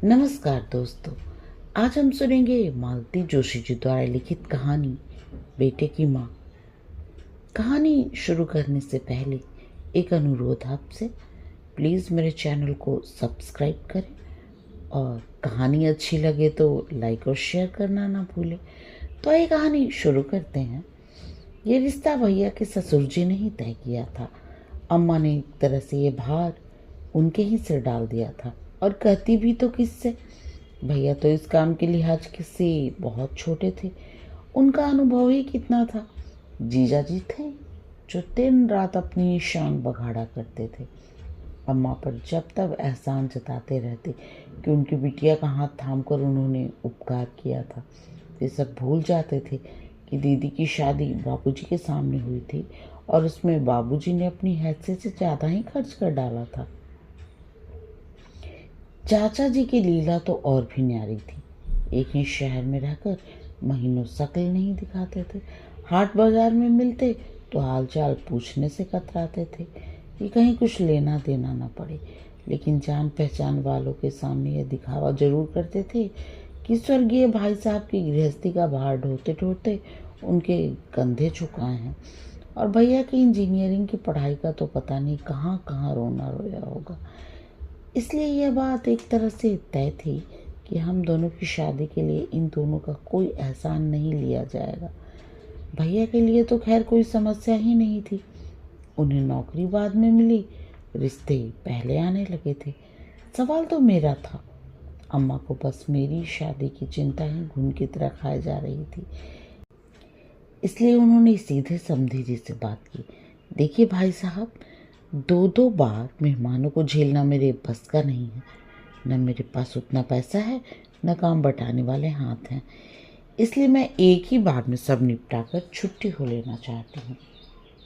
नमस्कार दोस्तों। आज हम सुनेंगे मालती जोशी जी द्वारा लिखित कहानी बेटे की माँ। कहानी शुरू करने से पहले एक अनुरोध आपसे, प्लीज़ मेरे चैनल को सब्सक्राइब करें और कहानी अच्छी लगे तो लाइक और शेयर करना ना भूलें। तो ये कहानी शुरू करते हैं। ये रिश्ता भैया के ससुर जी ने ही तय किया था। अम्मा ने एक तरह से ये भार उनके ही सिर डाल दिया था, और कहती भी तो किससे। भैया तो इस काम के लिहाज से बहुत छोटे थे, उनका अनुभव ही कितना था। जीजा जी थे जो दिन रात अपनी शान बघाड़ा करते थे। अम्मा पर जब तब एहसान जताते रहते कि उनकी बिटिया का हाथ थाम कर उन्होंने उपकार किया था। वे सब भूल जाते थे कि दीदी की शादी बाबूजी के सामने हुई थी और उसमें बाबूजी ने अपनी हैसियत से ज़्यादा ही खर्च कर डाला था। चाचा जी की लीला तो और भी न्यारी थी। एक ही शहर में रहकर महीनों शक्ल नहीं दिखाते थे। हाट बाजार में मिलते तो हालचाल पूछने से कतराते थे कि कहीं कुछ लेना देना ना पड़े। लेकिन जान पहचान वालों के सामने यह दिखावा जरूर करते थे कि स्वर्गीय भाई साहब की गृहस्थी का भार ढोते ढोते उनके कंधे झुकाए हैं, और भैया की इंजीनियरिंग की पढ़ाई का तो पता नहीं कहाँ कहाँ रोना रोया होगा। इसलिए यह बात एक तरह से तय थी कि हम दोनों की शादी के लिए इन दोनों का कोई एहसान नहीं लिया जाएगा। भैया के लिए तो खैर कोई समस्या ही नहीं थी। उन्हें नौकरी बाद में मिली, रिश्ते पहले आने लगे थे। सवाल तो मेरा था। अम्मा को बस मेरी शादी की चिंता ही घुन की तरह खाए जा रही थी। इसलिए उन्होंने सीधे समधी जी से बात की। देखिए भाई साहब, दो दो बार मेहमानों को झेलना मेरे बस का नहीं है। न मेरे पास उतना पैसा है, न काम बटाने वाले हाथ हैं। इसलिए मैं एक ही बार में सब निपटा कर छुट्टी हो लेना चाहती हूँ।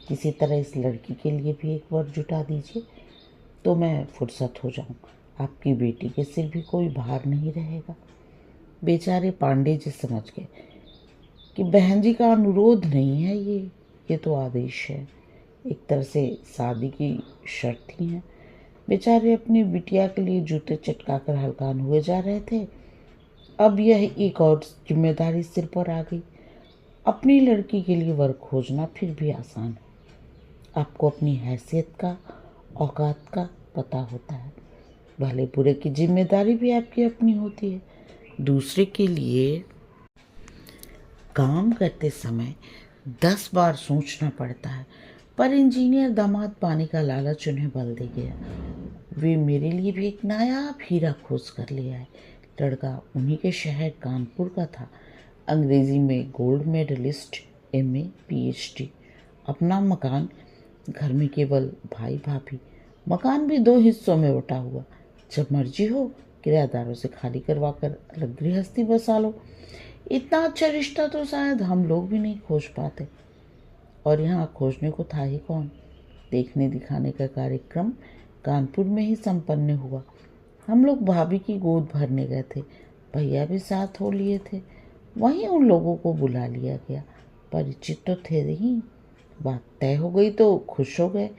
किसी तरह इस लड़की के लिए भी एक वर्ष जुटा दीजिए तो मैं फुर्सत हो जाऊँ। आपकी बेटी के सिर भी कोई भार नहीं रहेगा। बेचारे पांडे जी समझ गए कि बहन जी का अनुरोध नहीं है, ये तो आदेश है। एक तरह से शादी की शर्त ही है। बेचारे अपनी बिटिया के लिए जूते चटका कर हलकान हुए जा रहे थे। अब यह एक और जिम्मेदारी सिर पर आ गई। अपनी लड़की के लिए वर खोजना फिर भी आसान है। आपको अपनी हैसियत का, औकात का पता होता है। भले बुरे की जिम्मेदारी भी आपकी अपनी होती है। दूसरे के लिए काम करते समय 10 बार सोचना पड़ता है, पर इंजीनियर दामाद पाने का लालच उन्हें बल दे गया। वे मेरे लिए भी एक नायाब हीरा खोज कर ले आए। लड़का उन्हीं के शहर कानपुर का था। अंग्रेजी में गोल्ड मेडलिस्ट, एमए, पीएचडी। अपना मकान, घर में केवल भाई भाभी। मकान भी 2 हिस्सों में बटा हुआ। जब मर्जी हो किराएदारों से खाली करवा कर अलग गृहस्थी बसा लो। इतना अच्छा रिश्ता तो शायद हम लोग भी नहीं खोज पाते। और यहाँ खोजने को था ही कौन। देखने दिखाने का कार्यक्रम कानपुर में ही संपन्न हुआ। हम लोग भाभी की गोद भरने गए थे। भैया भी साथ हो लिए थे। वहीं उन लोगों को बुला लिया गया। परिचित तो थे ही। बात तय हो गई तो खुश हो गए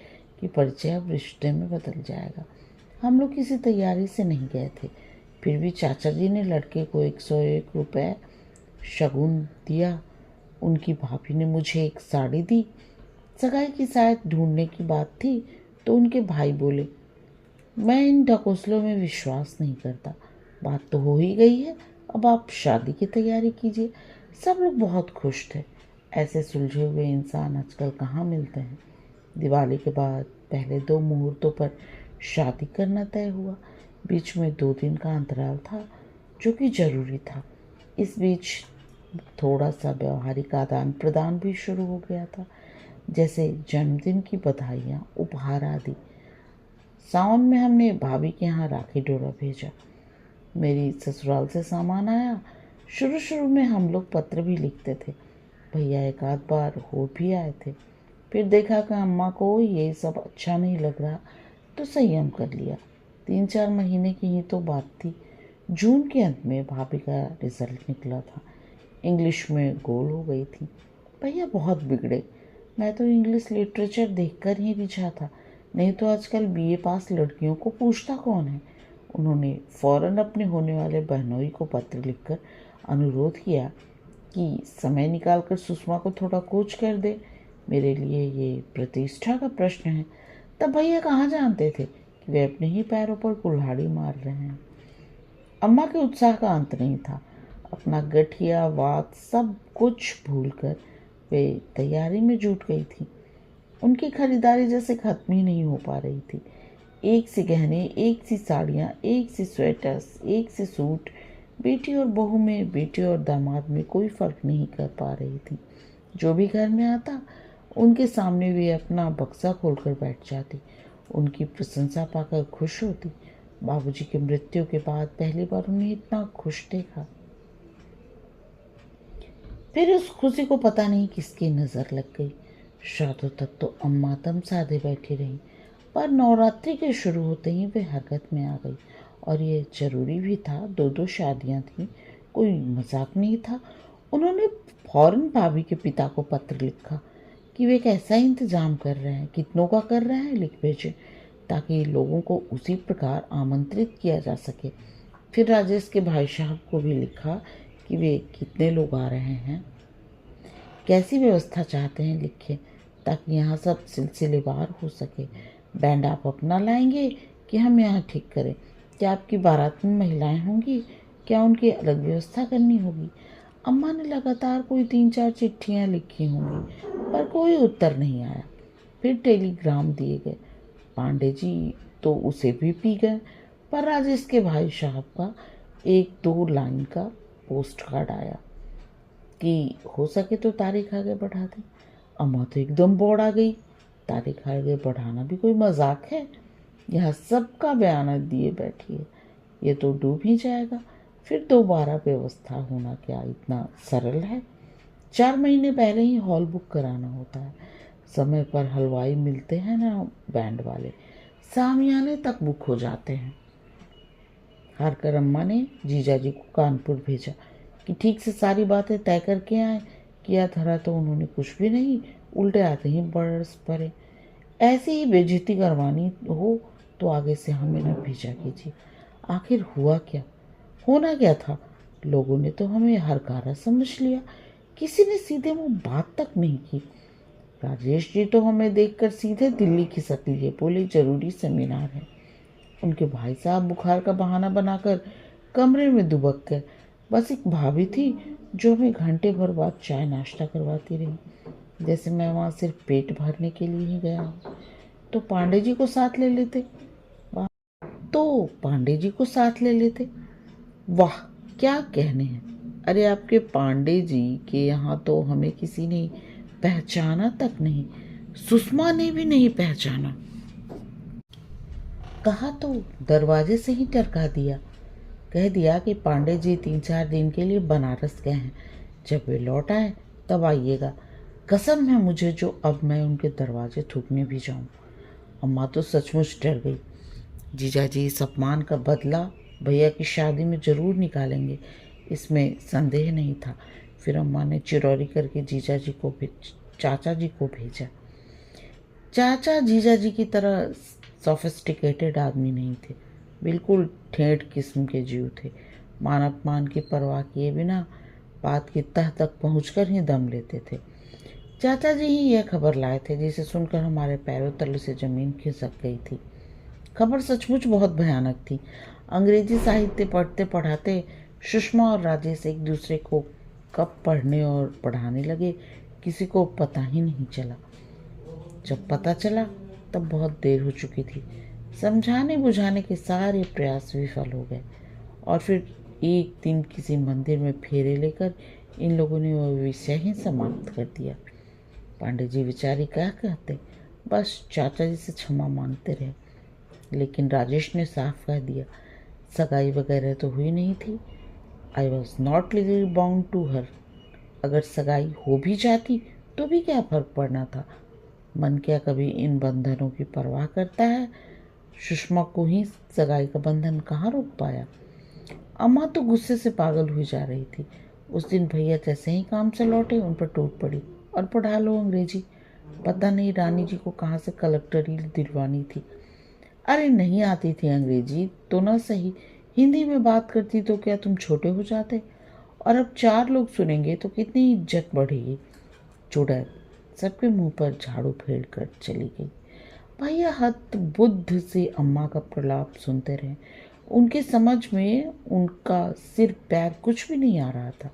कि परिचय अब रिश्ते में बदल जाएगा। हम लोग किसी तैयारी से नहीं गए थे। फिर भी चाचा जी ने लड़के को 101 रुपये शगुन दिया। उनकी भाभी ने मुझे एक साड़ी दी। सगाई की शायद ढूंढने की बात थी तो उनके भाई बोले, मैं इन ढकोसलों में विश्वास नहीं करता। बात तो हो ही गई है, अब आप शादी की तैयारी कीजिए। सब लोग बहुत खुश थे। ऐसे सुलझे हुए इंसान आजकल कहाँ मिलते हैं। दिवाली के बाद पहले 2 मुहूर्तों पर शादी करना तय हुआ। बीच में 2 दिन का अंतराल था जो कि जरूरी था। इस बीच थोड़ा सा व्यवहारिक आदान प्रदान भी शुरू हो गया था, जैसे जन्मदिन की बधाइयाँ, उपहार आदि। सावन में हमने भाभी के यहाँ राखी डोरा भेजा। मेरी ससुराल से सामान आया। शुरू शुरू में हम लोग पत्र भी लिखते थे। भैया एक आध बार हो भी आए थे। फिर देखा कि अम्मा को ये सब अच्छा नहीं लग रहा तो संयम कर लिया। 3-4 महीने की ही तो बात थी। जून के अंत में भाभी का रिजल्ट निकला था। इंग्लिश में गोल हो गई थी। भैया बहुत बिगड़े। मैं तो इंग्लिश लिटरेचर देखकर ही रिझा था। नहीं तो आजकल बीए पास लड़कियों को पूछता कौन है। उन्होंने फौरन अपने होने वाले बहनोई को पत्र लिखकर अनुरोध किया कि समय निकालकर सुषमा को थोड़ा कोच कर दे। मेरे लिए ये प्रतिष्ठा का प्रश्न है। तब भैया कहाँ जानते थे कि वे अपने ही पैरों पर कुल्हाड़ी मार रहे हैं। अम्मा के उत्साह का अंत नहीं था। अपना गठिया वात सब कुछ भूलकर वे तैयारी में जुट गई थी। उनकी खरीदारी जैसे खत्म ही नहीं हो पा रही थी। एक से गहने, एक सी साड़ियाँ, एक सी स्वेटर्स, एक से सूट। बेटी और बहू में, बेटी और दामाद में कोई फर्क नहीं कर पा रही थी। जो भी घर में आता उनके सामने वे अपना बक्सा खोलकर बैठ जाती। उनकी प्रशंसा पाकर खुश होती। बाबूजी की मृत्यु के बाद पहली बार उन्हें इतना खुश देखा। फिर उस खुशी को पता नहीं किसकी नज़र लग गई। शादों तक तो अम्मा दम साधे बैठी रहीं, पर नवरात्रि के शुरू होते ही वे हरकत में आ गई। और ये जरूरी भी था, दो दो शादियां थीं, कोई मजाक नहीं था। उन्होंने फौरन भाभी के पिता को पत्र लिखा कि वे कैसा इंतजाम कर रहे हैं, कितनों का कर रहे हैं, लिख भेजें ताकि लोगों को उसी प्रकार आमंत्रित किया जा सके। फिर राजेश के भाई साहब को भी लिखा कि वे कितने लोग आ रहे हैं, कैसी व्यवस्था चाहते हैं, लिखें ताकि यहाँ सब सिलसिलेवार हो सके। बैंड आप अपना लाएंगे कि हम यहाँ ठीक करें? क्या आपकी बारात में महिलाएं होंगी? क्या उनकी अलग व्यवस्था करनी होगी? अम्मा ने लगातार कोई 3-4 चिट्ठियाँ लिखी होंगी, पर कोई उत्तर नहीं आया। फिर टेलीग्राम दिए गए। पांडे जी तो उसे भी पी गए, पर राजेश के भाई साहब का 1-2 लाइन का पोस्ट कार्ड आया कि हो सके तो तारीख आगे बढ़ा दें। अम्मा तो एकदम बोड़ आ गई। तारीख आगे बढ़ाना भी कोई मजाक है? यहाँ सबका बयान दिए बैठी है, ये तो डूब ही जाएगा। फिर दोबारा व्यवस्था होना क्या इतना सरल है? 4 महीने पहले ही हॉल बुक कराना होता है। समय पर हलवाई मिलते हैं ना, बैंड वाले सामियाने तक बुक हो जाते हैं। हारकर अम्मा ने जीजाजी को कानपुर भेजा कि ठीक से सारी बातें तय करके आए। किया धरा तो उन्होंने कुछ भी नहीं, उल्टे आते ही बरस पड़े। ऐसी ही बेइज्जती करवानी हो तो आगे से हमें न भेजा कीजिए। आखिर हुआ क्या, होना क्या था? लोगों ने तो हमें हरकारा समझ लिया, किसी ने सीधे मुंह बात तक नहीं की। राजेश जी तो हमें देखकर सीधे दिल्ली खिसक लिए, बोले जरूरी सेमिनार है। उनके भाई साहब बुखार का बहाना बनाकर कमरे में दुबक गए। बस एक भाभी थी जो हमें घंटे भर बाद चाय नाश्ता करवाती रही, जैसे मैं वहाँ सिर्फ पेट भरने के लिए ही गया हूँ। तो पांडे जी को साथ ले लेते। वाह क्या कहने हैं। अरे आपके पांडे जी के यहाँ तो हमें किसी ने पहचाना तक नहीं, सुषमा ने भी नहीं पहचाना। कहा तो दरवाजे से ही टरका दिया। कह दिया कि पांडे जी 3-4 दिन के लिए बनारस गए हैं, जब वे लौट आए तब आइएगा। कसम है मुझे जो अब मैं उनके दरवाजे थूकने भी जाऊं। अम्मा तो सचमुच डर गई। जीजाजी इस अपमान का बदला भैया की शादी में जरूर निकालेंगे, इसमें संदेह नहीं था। फिर अम्मा ने चिरौरी करके चाचा जी को भेजा। चाचा जीजाजी की तरह सोफिस्टिकेटेड आदमी नहीं थे, बिल्कुल ठेठ किस्म के जीव थे। मान अपमान की परवाह किए बिना बात की तह तक पहुंचकर ही दम लेते थे। चाचा जी ही यह खबर लाए थे, जिसे सुनकर हमारे पैरों तले से जमीन खिसक गई थी। खबर सचमुच बहुत भयानक थी। अंग्रेजी साहित्य पढ़ते पढ़ाते सुषमा और राजेश एक दूसरे को कब पढ़ने और पढ़ाने लगे, किसी को पता ही नहीं चला। जब पता चला तब बहुत देर हो चुकी थी। समझाने बुझाने के सारे प्रयास विफल हो गए। और फिर एक दिन किसी मंदिर में फेरे लेकर इन लोगों ने वह विषय ही समाप्त कर दिया। पांडे जी बेचारी क्या कहते, बस चाचा जी से क्षमा मांगते रहे। लेकिन राजेश ने साफ कह दिया, सगाई वगैरह तो हुई नहीं थी। I was not legally bound to her. अगर सगाई हो भी जाती तो भी क्या फर्क पड़ना था? मन क्या कभी इन बंधनों की परवाह करता है? सुषमा को ही सगाई का बंधन कहाँ रोक पाया। अम्मा तो गुस्से से पागल हुई जा रही थी। उस दिन भैया जैसे ही काम से लौटे उन पर टूट पड़ी और पढ़ा लो अंग्रेजी। पता नहीं रानी जी को कहाँ से कलेक्टरी दिलवानी थी। अरे नहीं आती थी अंग्रेजी तो ना सही, हिंदी में बात करती तो क्या तुम छोटे हो जाते? और अब 4 लोग सुनेंगे तो कितनी इज्जत बढ़ेगी। चुड़ैल सबके मुंह पर झाड़ू फेर कर चली गई। भैया हत बुद्ध से अम्मा का प्रलाप सुनते रहे। उनकी समझ में उनका सिर पैर कुछ भी नहीं आ रहा था।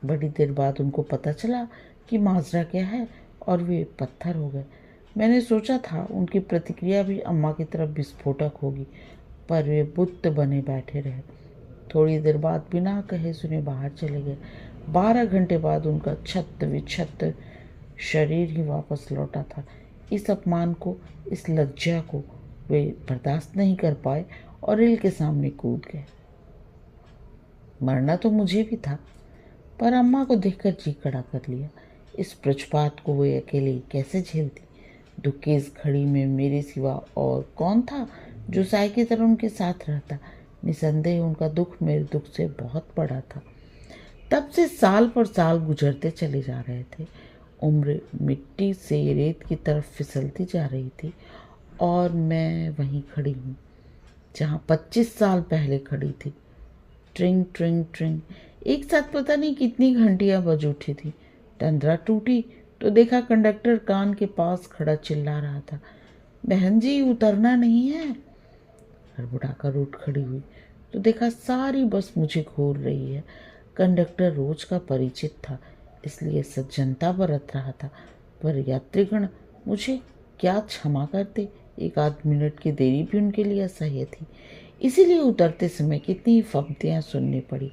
बड़ी देर बाद उनको पता चला कि माजरा क्या है और वे पत्थर हो गए। मैंने सोचा था उनकी प्रतिक्रिया भी अम्मा की तरफ विस्फोटक होगी, पर वे बुत्त बने बैठे रहे। थोड़ी देर बाद बिना कहे सुने बाहर चले गए। 12 घंटे बाद उनका छत विछत शरीर ही वापस लौटा था। इस अपमान को, इस लज्जा को वे बर्दाश्त नहीं कर पाए और रिल के सामने कूद गए। मरना तो मुझे भी था, पर अम्मा को देखकर जी खड़ा कर लिया। इस ब्रजपात को वे अकेले कैसे झेलती? दुख की इस घड़ी में मेरे सिवा और कौन था जो साई की तरह उनके साथ रहता? निसंदेह उनका दुख मेरे दुख से बहुत बड़ा था। तब से साल पर साल गुजरते चले जा रहे थे। उम्र मिट्टी से रेत की तरफ फिसलती जा रही थी और मैं वहीं खड़ी हूँ जहाँ 25 साल पहले खड़ी थी। ट्रिंग ट्रिंग ट्रिंग एक साथ पता नहीं कितनी घंटियां बज उठी थी। तंद्रा टूटी तो देखा कंडक्टर कान के पास खड़ा चिल्ला रहा था, बहन जी उतरना नहीं है। हड़बड़ाकर उठ खड़ी हुई तो देखा सारी बस मुझे घूर रही है। कंडक्टर रोज का परिचित था, इसलिए सज्जनता बरत रहा था, पर यात्रीगण मुझे क्या क्षमा करते। एक आध मिनट की देरी भी उनके लिए असह्य थी, इसीलिए उतरते समय कितनी फब्तियाँ सुननी पड़ी।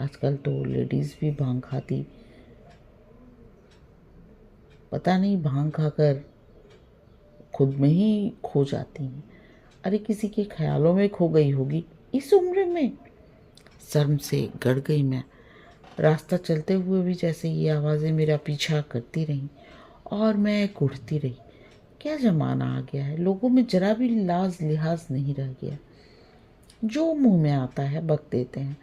आजकल तो लेडीज़ भी भांग खाती, पता नहीं भांग खाकर खुद में ही खो जाती हैं। अरे किसी के ख्यालों में खो गई होगी इस उम्र में। शर्म से गड़ गई मैं। रास्ता चलते हुए भी जैसे ये आवाज़ें मेरा पीछा करती रहीं और मैं कुढ़ती रही। क्या ज़माना आ गया है, लोगों में जरा भी लाज लिहाज नहीं रह गया। जो मुंह में आता है बक देते हैं।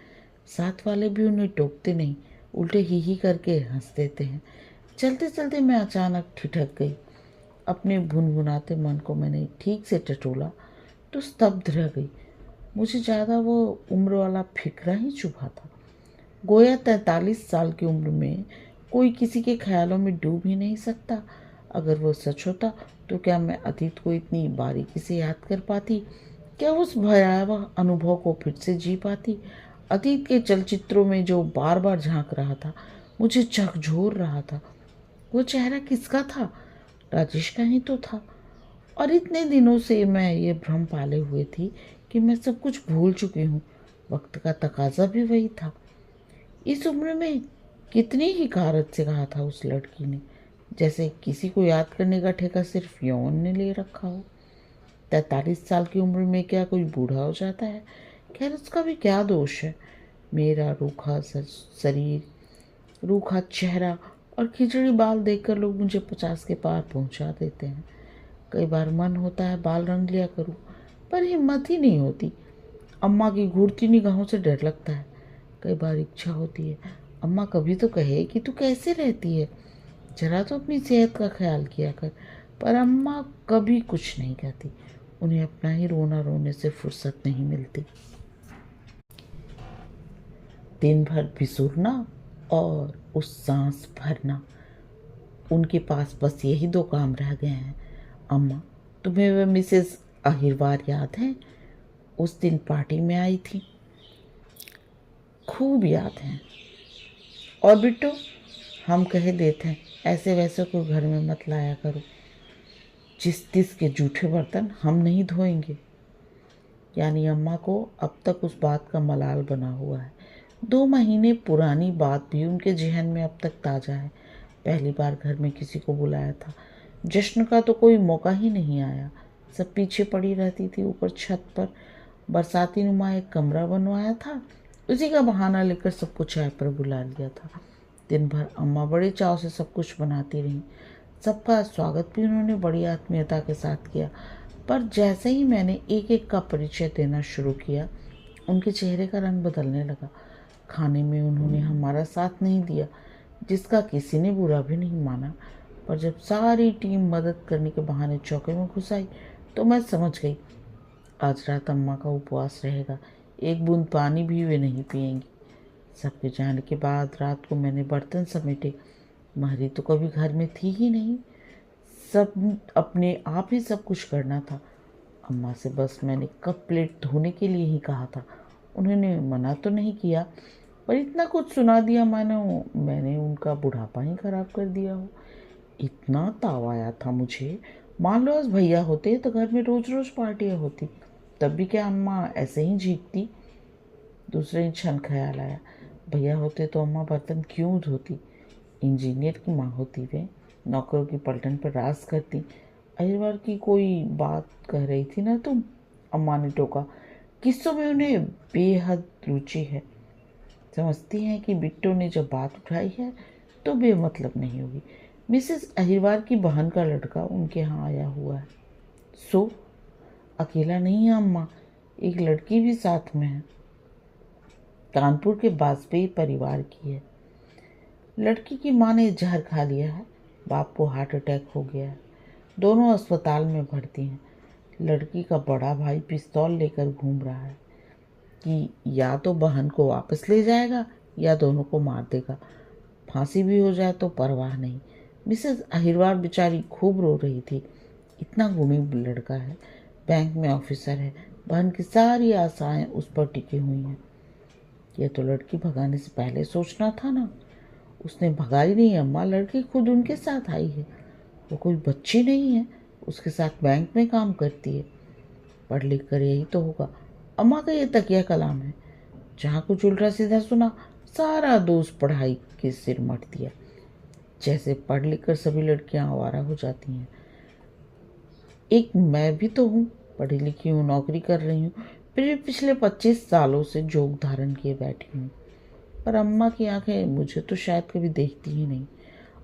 साथ वाले भी उन्हें टोकते नहीं, उल्टे ही करके हंस देते हैं। चलते चलते मैं अचानक ठिठक गई। अपने भुनभुनाते मन को मैंने ठीक से टटोला तो स्तब्ध रह गई। मुझे ज़्यादा वो उम्र वाला फिक्रा ही चुभा था। गोया 43 साल की उम्र में कोई किसी के ख्यालों में डूब ही नहीं सकता। अगर वो सच होता तो क्या मैं अतीत को इतनी बारीकी से याद कर पाती? क्या उस भयावह अनुभव को फिर से जी पाती? अतीत के चलचित्रों में जो बार बार झांक रहा था, मुझे झकझोर रहा था, वो चेहरा किसका था? राजेश का ही तो था। और इतने दिनों से मैं ये भ्रम पाले हुए थी कि मैं सब कुछ भूल चुकी हूँ। वक्त का तकाजा भी वही था। इस उम्र में कितनी ही कारत से कहा था उस लड़की ने, जैसे किसी को याद करने का ठेका सिर्फ यौवन ने ले रखा हो। 43 साल की उम्र में क्या कोई बूढ़ा हो जाता है? खैर उसका भी क्या दोष है। मेरा रूखा शरीर, रूखा चेहरा और खिचड़ी बाल देखकर लोग मुझे 50 के पार पहुंचा देते हैं। कई बार मन होता है बाल रंग लिया करूं, पर हिम्मत ही नहीं होती। अम्मा की घूरती निगाहों से डर लगता है। कई बार इच्छा होती है अम्मा कभी तो कहे कि तू कैसे रहती है, जरा तो अपनी सेहत का ख्याल किया कर, पर अम्मा कभी कुछ नहीं कहती। उन्हें अपना ही रोना रोने से फुर्सत नहीं मिलती। दिन भर बिसुरना और उस सांस भरना, उनके पास बस यही 2 काम रह गए हैं। अम्मा, तुम्हें वह मिसेस अहिरवार याद है? उस दिन पार्टी में आई थी। खूब याद है। और बिट्टो, हम कहे देते हैं ऐसे वैसे को घर में मत लाया करो। जिस तिस के जूठे बर्तन हम नहीं धोएंगे। यानी अम्मा को अब तक उस बात का मलाल बना हुआ है। 2 महीने पुरानी बात भी उनके जहन में अब तक ताज़ा है। पहली बार घर में किसी को बुलाया था, जश्न का तो कोई मौका ही नहीं आया। सब पीछे पड़ी रहती थी। ऊपर छत पर बरसाती नुमा एक कमरा बनवाया था, उसी का बहाना लेकर सबको चाय पर बुला लिया था। दिन भर अम्मा बड़े चाव से सब कुछ बनाती रहीं। सबका स्वागत भी उन्होंने बड़ी आत्मीयता के साथ किया। पर जैसे ही मैंने एक एक का परिचय देना शुरू किया, उनके चेहरे का रंग बदलने लगा। खाने में उन्होंने हमारा साथ नहीं दिया, जिसका किसी ने बुरा भी नहीं माना। पर जब सारी टीम मदद करने के बहाने चौके में घुस आई तो मैं समझ गई आज रात अम्मा का उपवास रहेगा, एक बूंद पानी भी वे नहीं पिएंगी। सबके जाने के बाद रात को मैंने बर्तन समेटे। मारी तो कभी घर में थी ही नहीं, सब अपने आप ही सब कुछ करना था। अम्मा से बस मैंने कप प्लेट धोने के लिए ही कहा था। उन्होंने मना तो नहीं किया, पर इतना कुछ सुना दिया मानो मैंने उनका बुढ़ापा ही खराब कर दिया हो। इतना ताव आया था मुझे, मान लो आज भैया होते तो घर में रोज रोज पार्टियाँ होती, तब भी क्या अम्मा ऐसे ही झीकती। दूसरे ही क्षण ख्याल आया, भैया होते तो अम्मा बर्तन क्यों धोती। इंजीनियर की माँ होती वे, नौकरों की पलटन पर राज करती। अहिरवार की कोई बात कह रही थी ना तुम, अम्मा ने टोका। किस्सों में उन्हें बेहद रुचि है, समझती हैं कि बिट्टू ने जब बात उठाई है तो बेमतलब नहीं होगी। मिसेस अहिरवार की बहन का लड़का उनके यहाँ आया हुआ है। सो अकेला नहीं है अम्मा, एक लड़की भी साथ में है, कानपुर के वाजपेयी परिवार की है। लड़की की माँ ने जहर खा लिया है, बाप को हार्ट अटैक हो गया है, दोनों अस्पताल में भर्ती हैं। लड़की का बड़ा भाई पिस्तौल लेकर घूम रहा है कि या तो बहन को वापस ले जाएगा या दोनों को मार देगा, फांसी भी हो जाए तो परवाह नहीं। मिसेस अहिरवार बेचारी खूब रो रही थी। इतना गुणी लड़का है, बैंक में ऑफिसर है, बहन की सारी आशाएं उस पर टिकी हुई हैं। यह तो लड़की भगाने से पहले सोचना था ना। उसने भगाई नहीं अम्मा, लड़की खुद उनके साथ आई है। वो कोई बच्ची नहीं है, उसके साथ बैंक में काम करती है। पढ़ लिख कर यही तो होगा। अम्मा का ये तकिया कलाम है, जहाँ कुछ उल्टा सीधा सुना सारा दोष पढ़ाई के सिर मट दिया। जैसे पढ़ लिख कर सभी लड़कियां आवारा हो जाती हैं। एक मैं भी तो हूँ, पढ़ी लिखी हूँ, नौकरी कर रही हूँ, फिर पिछले 25 सालों से जोग धारण किए बैठी हूँ। पर अम्मा की आंखें मुझे तो शायद कभी देखती ही नहीं।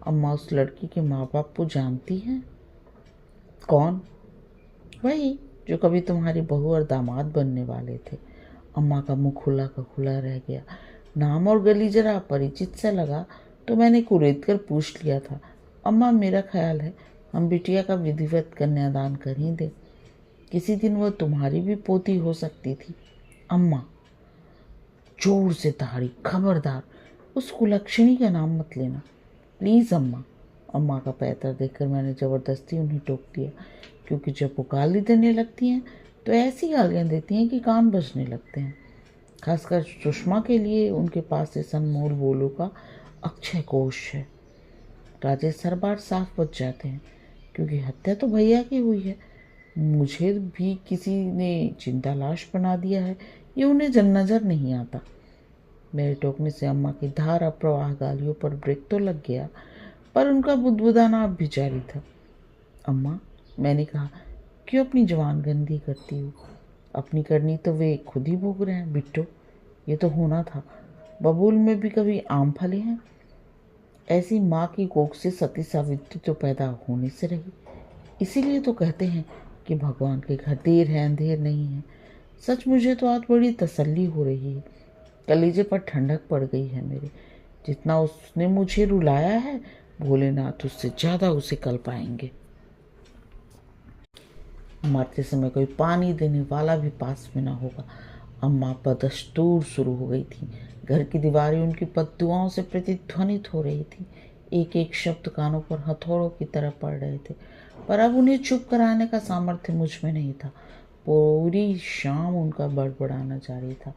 अम्मा उस लड़की के माँ बाप को जानती हैं? कौन? वही जो कभी तुम्हारी बहू और दामाद बनने वाले थे। अम्मा का मुंह खुला का खुला रह गया। नाम और गली जरा परिचित सा लगा तो मैंने कुरेद कर पूछ लिया था, अम्मा मेरा ख्याल है हम बिटिया का विधिवत कन्यादान कर ही दें, किसी दिन वह तुम्हारी भी पोती हो सकती थी। अम्मा जोर से दहाड़ी, खबरदार उस कुलक्षणी का नाम मत लेना प्लीज़ अम्मा। अम्मा का पैतर देखकर मैंने ज़बरदस्ती उन्हें टोक दिया, क्योंकि जब वो गाली देने लगती हैं तो ऐसी गालियाँ देती हैं कि कान बजने लगते हैं। खासकर सुषमा के लिए उनके पास इस अनमोल बोलों का अक्षय कोश है। राजेश हर बार साफ बच जाते हैं, क्योंकि हत्या तो भैया की हुई है। मुझे भी किसी ने जिंदा लाश बना दिया है, ये उन्हें नजर नहीं आता। मेरे टोकने से अम्मा की धारा प्रवाह गालियों पर ब्रेक तो लग गया, पर उनका बुदबुदाना अब भी जारी था। अम्मा, मैंने कहा, क्यों अपनी जवान गंदी करती हो? अपनी करनी तो वे खुद ही भोग रहे हैं बिट्टो। ये तो होना था। बबूल में भी कभी आम फले हैं? ऐसी माँ की कोख से सती सावित्री तो पैदा होने से रही। इसीलिए तो कहते हैं कि भगवान के घर देर है अंधेर नहीं है। सच मुझे तो आज बड़ी तसल्ली हो रही है, कलेजे पर ठंडक पड़ गई है मेरे। जितना उसने मुझे रुलाया है, भोलेनाथ उससे ज़्यादा उसे कल पाएंगे। मरते समय कोई पानी देने वाला भी पास में ना होगा। अम्मा बदस्तूर शुरू हो गई थी। घर की दीवारें उनकी बद्दुआओं से प्रतिध्वनित हो रही थी। एक एक शब्द कानों पर हथौड़ों की तरह पड़ रहे थे, पर अब उन्हें चुप कराने का सामर्थ्य मुझ में नहीं था। पूरी शाम उनका बड़बड़ाना जारी था।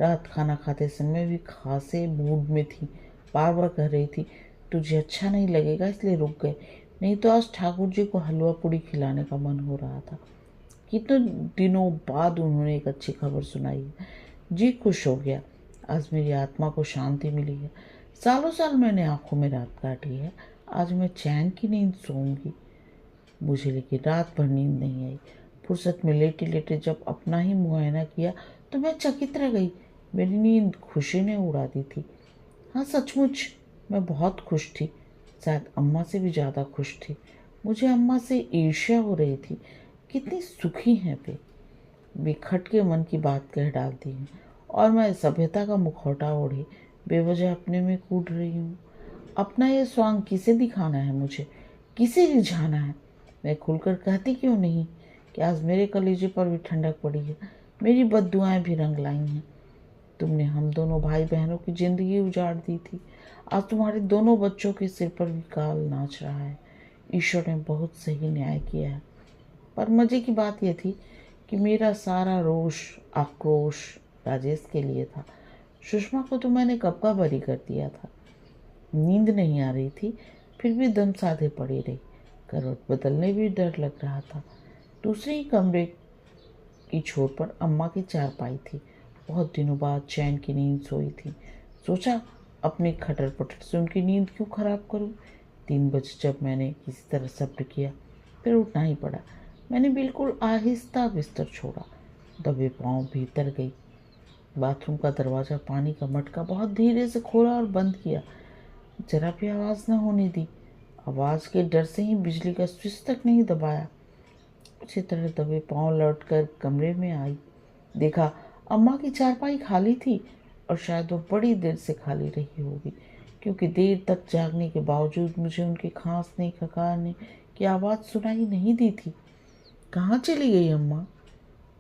रात खाना खाते समय भी खासे मूड में थी। बार बार कह रही थी, तुझे अच्छा नहीं लगेगा इसलिए रुक गए, नहीं तो आज ठाकुर जी को हलवा पूड़ी खिलाने का मन हो रहा था। कितने दिनों बाद उन्होंने एक अच्छी खबर सुनाई है। जी खुश हो गया। आज मेरी आत्मा को शांति मिली है। सालों साल मैंने आंखों में रात काटी है, आज मैं चैन की नींद सोऊंगी। मुझे लेकिन रात भर नींद नहीं आई। फुर्सत में लेटे लेटे जब अपना ही मुआयना किया तो मैं चकित रह गई। मेरी नींद खुशी ने उड़ा दी थी। हाँ, सचमुच मैं बहुत खुश थी, शायद अम्मा से भी ज़्यादा खुश थी। मुझे अम्मा से ईर्ष्या हो रही थी। कितनी सुखी हैं वे खट के मन की बात कह डालती हैं, और मैं सभ्यता का मुखौटा ओढ़े बेवजह अपने में कूद रही हूँ। अपना ये स्वांग किसे दिखाना है मुझे, किसे रिझाना है? मैं खुलकर कहती क्यों नहीं कि आज मेरे कलेजे पर भी ठंडक पड़ी है, मेरी बद्दुआएं भी रंग लाई हैं। तुमने हम दोनों भाई बहनों की जिंदगी उजाड़ दी थी, आज तुम्हारे दोनों बच्चों के सिर पर भी काल नाच रहा है। ईश्वर ने बहुत सही न्याय किया है। पर मजे की बात यह थी कि मेरा सारा रोष आक्रोश राजेश के लिए था। सुषमा को तो मैंने कब का बरी कर दिया था। नींद नहीं आ रही थी, फिर भी दम साधे पड़ी रही। करवट बदलने भी डर लग रहा था। दूसरे ही कमरे की छोर पर अम्मा की चारपाई थी। बहुत दिनों बाद चैन की नींद सोई थी। सोचा अपनी खटर पटर से उनकी नींद क्यों खराब करूं। 3 बजे जब मैंने किसी तरह सब्र किया, फिर उठना ही पड़ा। मैंने बिल्कुल आहिस्ता बिस्तर छोड़ा, दबे पांव भीतर गई। बाथरूम का दरवाज़ा पानी का मटका बहुत धीरे से खोला और बंद किया। जरा भी आवाज़ न होने दी। आवाज़ के डर से ही बिजली का स्विच तक नहीं दबाया। उसी तरह दबे पांव लौटकर कमरे में आई। देखा अम्मा की चारपाई खाली थी, और शायद वो बड़ी देर से खाली रही होगी, क्योंकि देर तक जागने के बावजूद मुझे उनके खांसने खखारने की आवाज़ सुनाई नहीं दी थी। कहाँ चली गई अम्मा?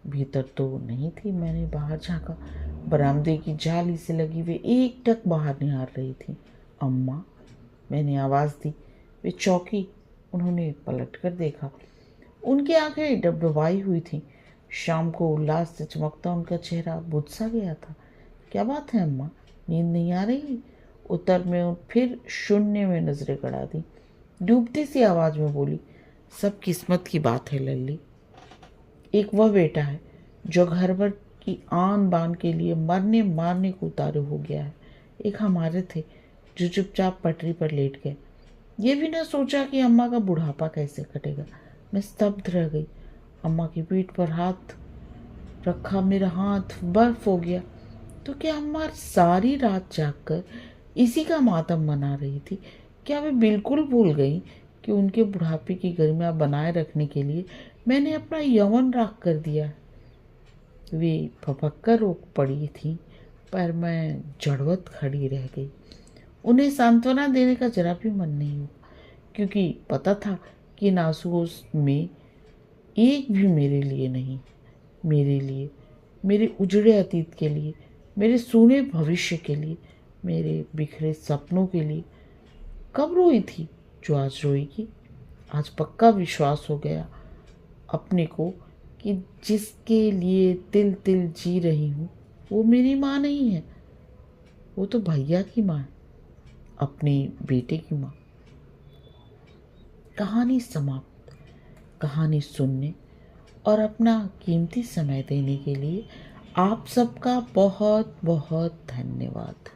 भीतर तो नहीं थी। मैंने बाहर झांका। बरामदे की जाली से लगी वे एकटक बाहर निहार रही थी। अम्मा, मैंने आवाज़ दी। वे चौंकी। उन्होंने पलट कर देखा। उनकी आंखें डबडबाई हुई थीं। शाम को उल्लास से चमकता उनका चेहरा बुझ सा गया था। क्या बात है अम्मा, नींद नहीं आ रही? उत्तर में फिर शून्य में नजरें गड़ा दी। डूबती सी आवाज़ में बोली, सब किस्मत की बात है लल्ली। एक वह बेटा है जो घर भर की आन बान के लिए मरने मारने को उतारू हो गया है। एक हमारे थे जो चुपचाप पटरी पर लेट गए। ये भी ना सोचा कि अम्मा का बुढ़ापा कैसे कटेगा। मैं स्तब्ध रह गई। अम्मा की पीठ पर हाथ रखा, मेरा हाथ बर्फ हो गया। तो क्या अम्मा सारी रात जागकर इसी का मातम मना रही थी? क्या वे बिल्कुल भूल गई कि उनके बुढ़ापे की गरिमा बनाए रखने के लिए मैंने अपना यौवन राख कर दिया? वे फपक कर रोक पड़ी थी, पर मैं जड़वत खड़ी रह गई। उन्हें सांत्वना देने का जरा भी मन नहीं हुआ, क्योंकि पता था कि इन आंसुओं में एक भी मेरे लिए नहीं। मेरे लिए, मेरे उजड़े अतीत के लिए, मेरे सूने भविष्य के लिए, मेरे बिखरे सपनों के लिए। कब रोई थी जो आज रोएगी? आज पक्का विश्वास हो गया अपने को कि जिसके लिए तिल तिल जी रही हूँ वो मेरी माँ नहीं है, वो तो भैया की माँ है, अपने बेटे की माँ। कहानी समाप्त। कहानी सुनने और अपना कीमती समय देने के लिए आप सबका बहुत बहुत धन्यवाद।